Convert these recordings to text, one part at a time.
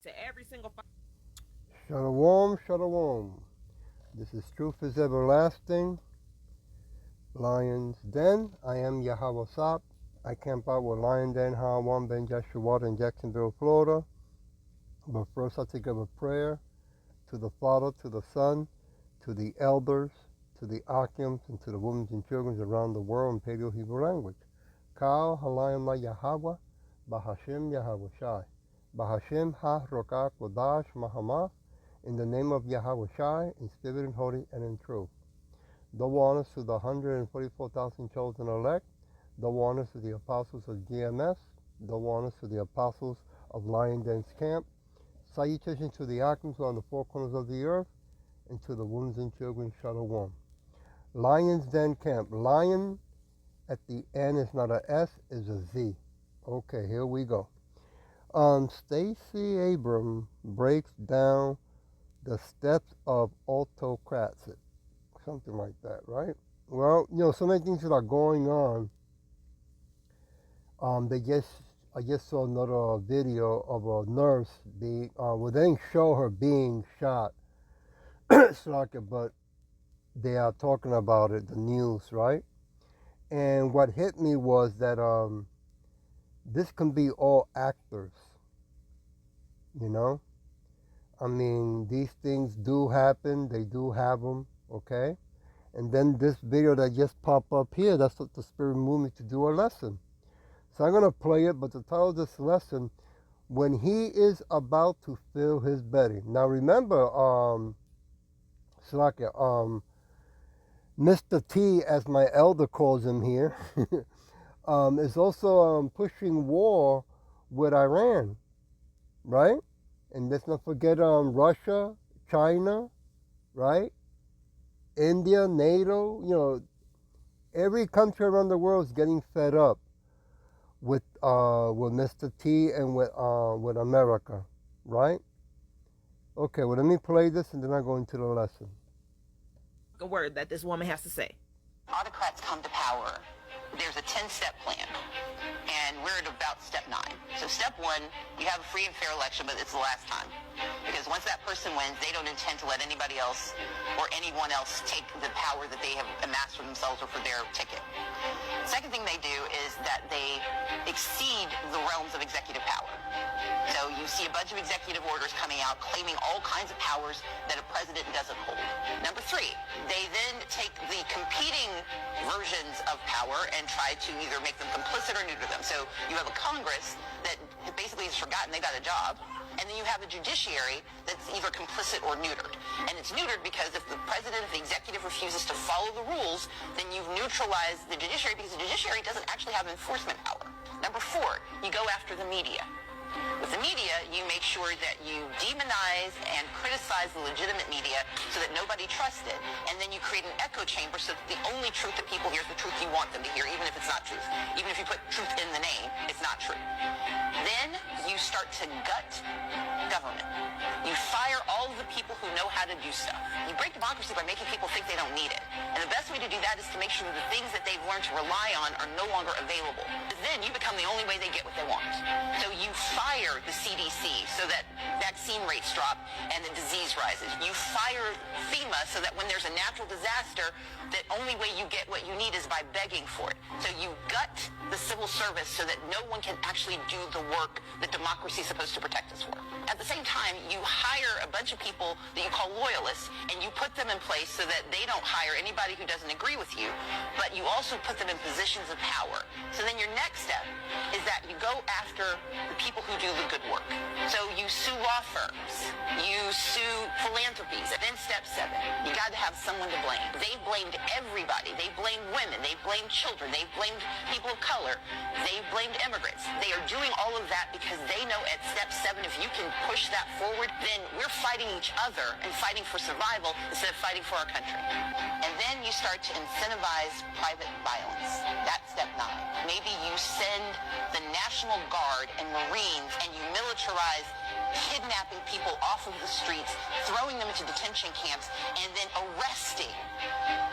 to every single Shalom, shalom. This is Truth is Everlasting, Lion's Den. I am Yahweh Sop. I camp out with Lion Den, Hawan Ben Joshua in Jacksonville, Florida. But first I'll take up a prayer to the Father, to the Son, to the elders, to the Akims, and to the women and children around the world in Paleo Hebrew language. Kal Halayim La Yahweh, Bahashem Yahweh Shai. Bahashem Ha Rokak Wadash Mahamah. In the name of Yahweh Shai, in spirit and holy and in truth. Double honors to the 144,000 chosen elect. Double honors to the apostles of GMS. Double honors to the apostles of Lion Den's camp. Salutations to the Akims on the four corners of the earth, and to the women and children, Shalom. Lion's Den camp. Lion at the end is not a S, is a Z. Okay, here we go. Stacey Abrams breaks down the steps of autocracy, something like that, right? Well, so many things that are going on. I just saw another video of a nurse being, well, they didn't show her being shot, but they are talking about it, the news, right? And what hit me was that this can be all actors, you know? I mean, these things do happen, they do have them, okay? And then this video that just popped up here, that's what the Spirit moved me to do a lesson. So I'm going to play it, but the title of this lesson, When He is About to Fill His Belly. Now remember, Mr. T, as my elder calls him here, is also pushing war with Iran, right? And let's not forget Russia, China, right? India, NATO, every country around the world is getting fed up with Mr. T and with America, right? Okay, well, let me play this and then I'll go into the lesson. a word that this woman has to say. Autocrats come to power. There's a 10-step plan, and we're at about step 9. So step 1, you have a free and fair election, but it's the last time. Because once that person wins, they don't intend to let anybody else or anyone else take the power that they have amassed for themselves or for their ticket. The second thing they do is that they exceed the realms of executive power. So you see a bunch of executive orders coming out claiming all kinds of powers that a president doesn't hold. Number 3, they then take the competing versions of power and try to either make them complicit or neuter them. So you have a Congress that basically has forgotten they got a job, and then you have a judiciary that's either complicit or neutered. And it's neutered because if the president, if the executive refuses to follow the rules, then you've neutralized the judiciary because the judiciary doesn't actually have enforcement power. Number 4, you go after the media. With the media, you make sure that you demonize and criticize the legitimate media so that nobody trusts it, and then you create an echo chamber so that the only truth that people hear is the truth you want them to hear, even if it's not truth. Even if you put truth in the name, it's not true. Then you start to gut government. You fire all of the people who know how to do stuff. You break democracy by making people think they don't need it. And the best way to do that is to make sure that the things that they've learned to rely on are no longer available. Then you become the only way they get what they want. So you fire the CDC so that vaccine rates drop and the disease rises. You fire FEMA so that when there's a natural disaster, the only way you get what you need is by begging for it. So you gut the civil service so that no one can actually do the work that democracy is supposed to protect us for. At the same time, you hire a bunch of people that you call loyalists, and you put them in place so that they don't hire anybody who doesn't agree with you, but you also put them in positions of power. So then your next step is that you go after the people who do the good work. So you sue law firms, you sue philanthropies. Then step 7, you got to have someone to blame. They blamed everybody. They blamed women. They blamed children. They blamed people of color. They blamed immigrants. They are doing all of that because they know at step 7, if you can push that forward, then we're fighting each other and fighting for survival instead of fighting for our country. And then you start to incentivize private violence. That's step 9. Maybe you send the National Guard and Marines and you militarize kidnapping people off of the streets, throwing them into detention camps, and then arresting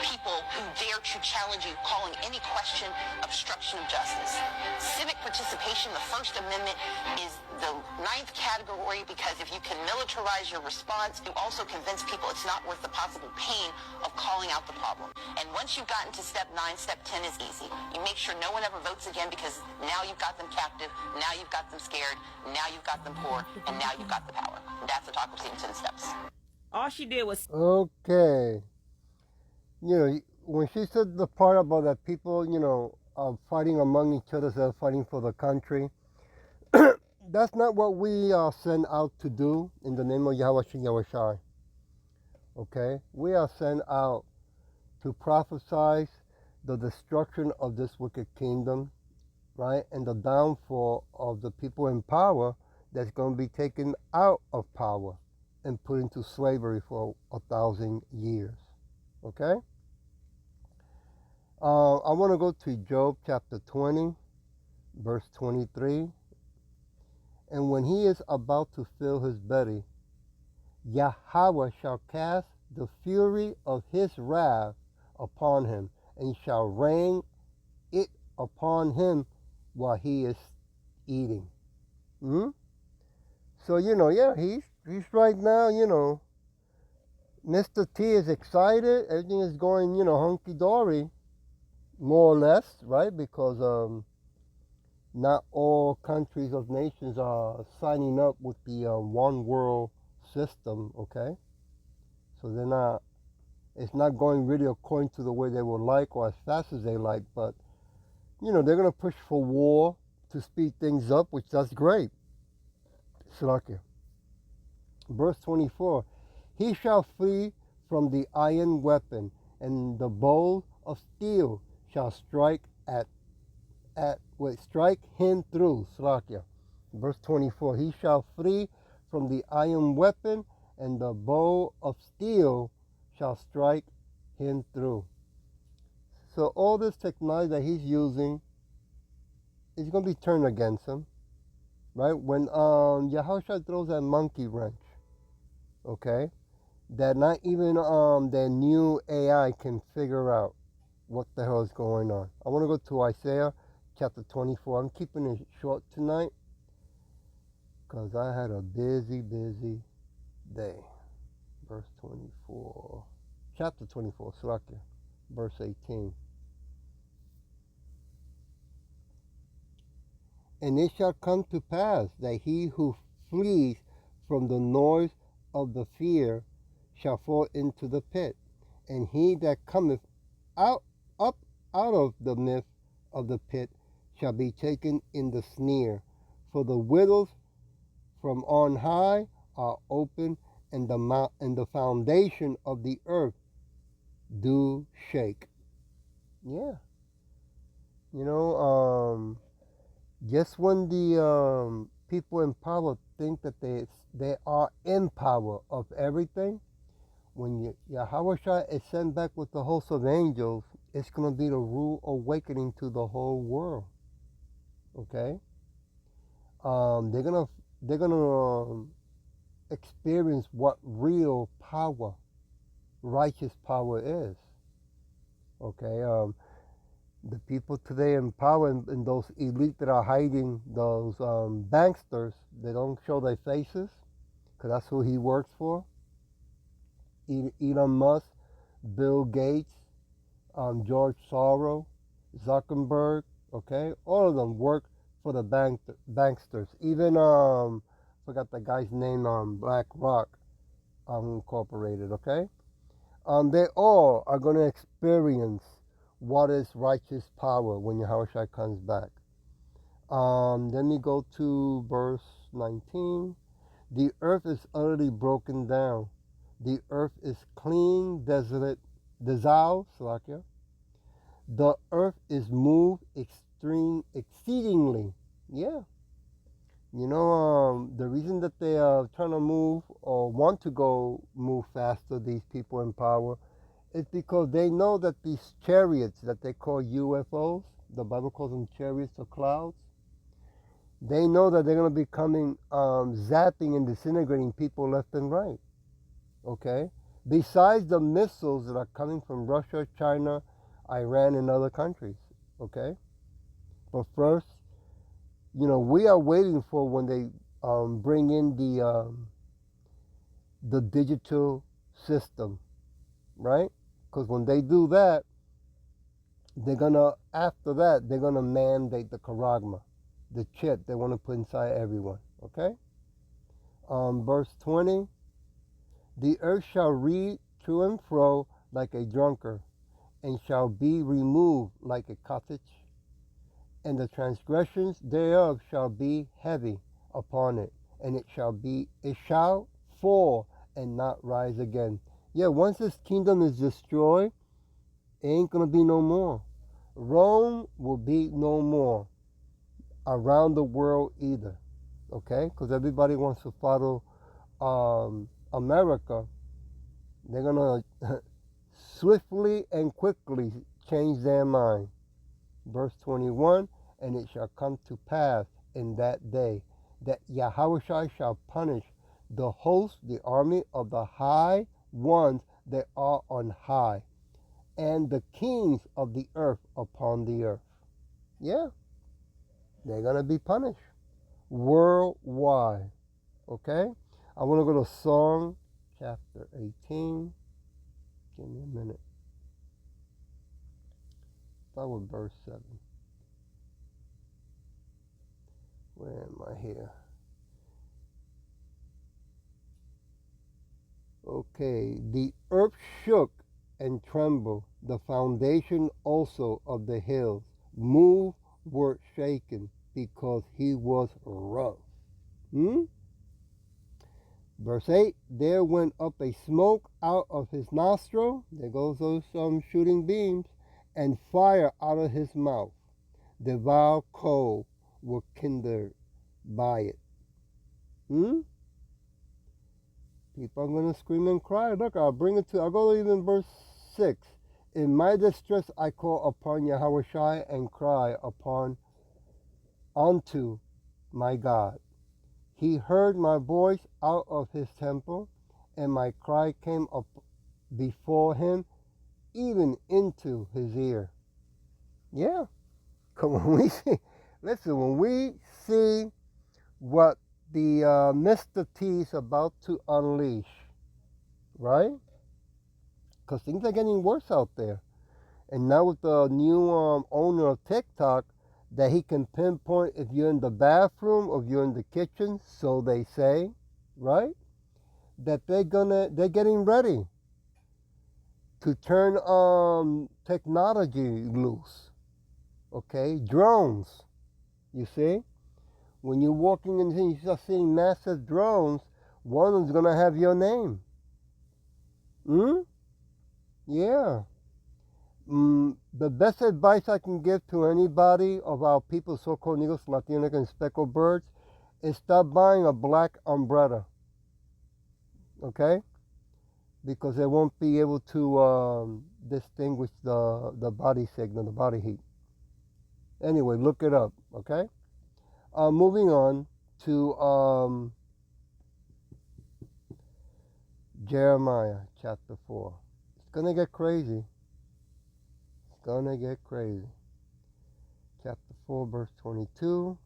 people who dare to challenge you, calling any question obstruction of justice. Civic participation, the First Amendment, is the ninth category, because if you can militarize your response, you also convince people it's not worth the possible pain of calling out the problem. And once you've gotten to step 9, step 10 is easy. You make sure no one ever votes again, because now you've got them captive, now you've got them scared, now you've got them poor, and now you've got the power. That's autocracy in 10 steps. All she did was Okay. You know, when she said the part about that people, you know, are fighting among each other instead of fighting for the country, that's not what we are sent out to do in the name of Yahweh Shai. Okay? We are sent out to prophesy the destruction of this wicked kingdom, right? And the downfall of the people in power that's going to be taken out of power and put into slavery for 1,000 years. Okay? I want to go to Job chapter 20, verse 23. And when he is about to fill his belly, Yahweh shall cast the fury of his wrath upon him, and shall rain it upon him while he is eating. So, you know, yeah, he's right now, you know, Mr. T is excited. Everything is going, you know, hunky-dory, more or less, right? Because not all countries of nations are signing up with the one world system, okay? So they're not, it's not going really according to the way they would like or as fast as they like, but, you know, they're going to push for war to speed things up, which that's great. Salakia. Verse 24, he shall flee from the iron weapon, and the bow of steel shall strike strike him through. Salakia. Verse 24, he shall flee from the iron weapon, and the bow of steel shall strike him through. So all this technology that he's using is going to be turned against him, right? When Yahushua throws that monkey wrench, okay, that not even their new AI can figure out what the hell is going on. I want to go to Isaiah chapter 24. I'm keeping it short tonight because I had a busy day. Verse 24. Chapter 24, Salakia. Verse 18. And it shall come to pass that he who flees from the noise of the fear shall fall into the pit, and he that cometh up out of the midst of the pit shall be taken in the snare. For the windows from on high are open, and the foundation of the earth do shake. Yeah. You know, just when the people in power think that they are in power of everything, when Yahweh Shai is sent back with the host of angels, it's going to be the rude awakening to the whole world. Okay? They're gonna experience what real power, righteous power is. Okay? The people today in power and those elite that are hiding, those banksters, they don't show their faces because that's who he works for. Elon Musk, Bill Gates, George Soros, Zuckerberg, okay? All of them work for the banksters. Even, forgot the guy's name, BlackRock Incorporated, okay? They all are going to experience what is righteous power when Yahushua comes back. Let me go to verse 19. The earth is utterly broken down. The earth is clean, desolate, Salakia. The earth is moved exceedingly. Yeah. You know, the reason that they are trying to move or want to move faster, these people in power, is because they know that these chariots that they call UFOs, the Bible calls them chariots of clouds, they know that they're going to be coming, zapping and disintegrating people left and right. Okay? Besides the missiles that are coming from Russia, China, Iran, and other countries. Okay? But first, you know, we are waiting for when they bring in the digital system, right? Because when they do that, after that, they're gonna mandate the charagma, the chip they want to put inside everyone, okay? Verse 20, the earth shall read to and fro like a drunkard, and shall be removed like a cottage, and the transgressions thereof shall be heavy upon it, and it shall fall and not rise again. Yeah, once this kingdom is destroyed, it ain't gonna be no more. Rome will be no more around the world either, okay? Because everybody wants to follow America. They're gonna swiftly and quickly change their mind. Verse 21, and it shall come to pass in that day that Yahushua shall punish the host, the army of the high ones that are on high, and the kings of the earth upon the earth. Yeah, they're going to be punished worldwide. Okay? I want to go to Psalm chapter 18. Give me a minute. Start with verse 7. Where am I here? Okay. The earth shook and trembled. The foundation also of the hills moved, were shaken, because he was rough. Verse 8, there went up a smoke out of his nostril. There goes those shooting beams. And fire out of his mouth. Devour coal were kindled by it. People are going to scream and cry. Look, I'll go to even verse 6. In my distress I call upon Yahushua and cry unto my God. He heard my voice out of his temple, and my cry came up before him, even into his ear. Yeah. When we see what the Mr. T is about to unleash, right? Because things are getting worse out there. And now with the new owner of TikTok, that he can pinpoint if you're in the bathroom or if you're in the kitchen, so they say, right? That they're getting ready to turn technology loose. Okay, drones. You see, when you're walking in here, you start seeing massive drones. One of them's gonna have your name. Yeah. The best advice I can give to anybody of our people, so-called Negros, Latinos, and speckled birds, is stop buying a black umbrella. Okay? Because they won't be able to distinguish the body signal, the body heat. Anyway, look it up. Okay? Moving on to Jeremiah chapter 4. It's going to get crazy. Gonna get crazy. Chapter 4, verse 22.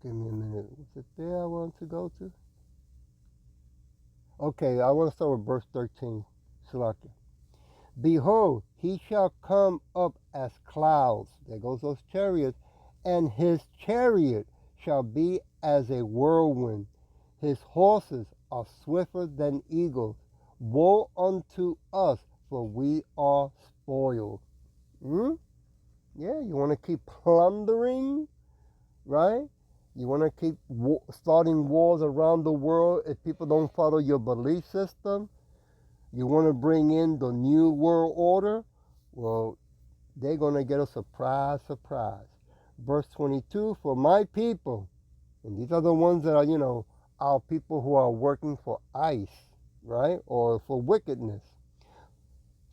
Give me a minute. Was it there I want to go to? Okay, I want to start with verse 13. Salakia. Behold, he shall come up as clouds. There goes those chariots. And his chariot shall be as a whirlwind. His horses are swifter than eagles. Woe unto us, for we are spoiled. Yeah, you want to keep plundering, right? You want to keep starting wars around the world if people don't follow your belief system. You want to bring in the new world order. Well, they're going to get a surprise. Verse 22, for my people, and these are the ones that are, our people who are working for ICE, right? Or for wickedness.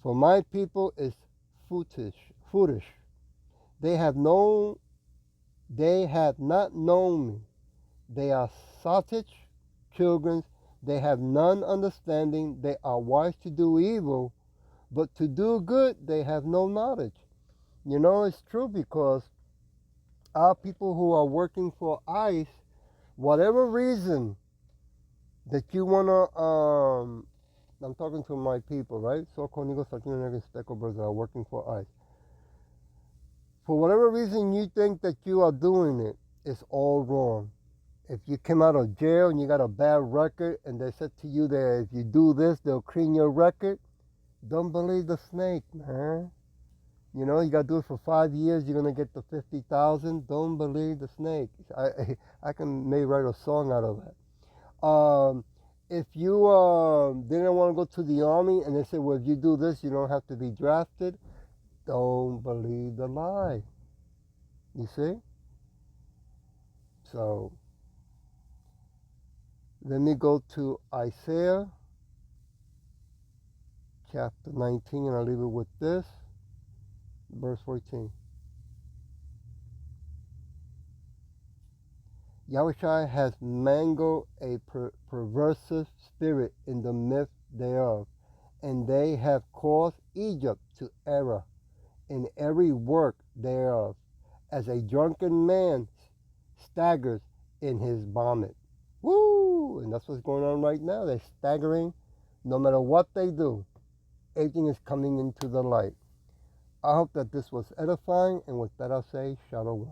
For my people is foolish. They have not known me. They are sottish children. They have none understanding. They are wise to do evil, but to do good they have no knowledge. It's true, because our people who are working for ICE, whatever reason that you want to, I'm talking to my people, right? So-called Negros, Latinos, and speckled birds that are working for ICE. For whatever reason you think that you are doing it, it's all wrong. If you came out of jail and you got a bad record and they said to you that if you do this, they'll clean your record, don't believe the snake, man. You know, you got to do it for 5 years, you're going to get the 50,000. Don't believe the snake. I can maybe write a song out of that. If you didn't want to go to the army and they said, well, if you do this, you don't have to be drafted, don't believe the lie. You see? So, let me go to Isaiah chapter 19, and I'll leave it with this. Verse 14. Yahushua has mangled a perversive spirit in the midst thereof, and they have caused Egypt to err in every work thereof, as a drunken man staggers in his vomit. Woo! And that's what's going on right now. They're staggering. No matter what they do, everything is coming into the light. I hope that this was edifying, and with that I'll say, Shalom.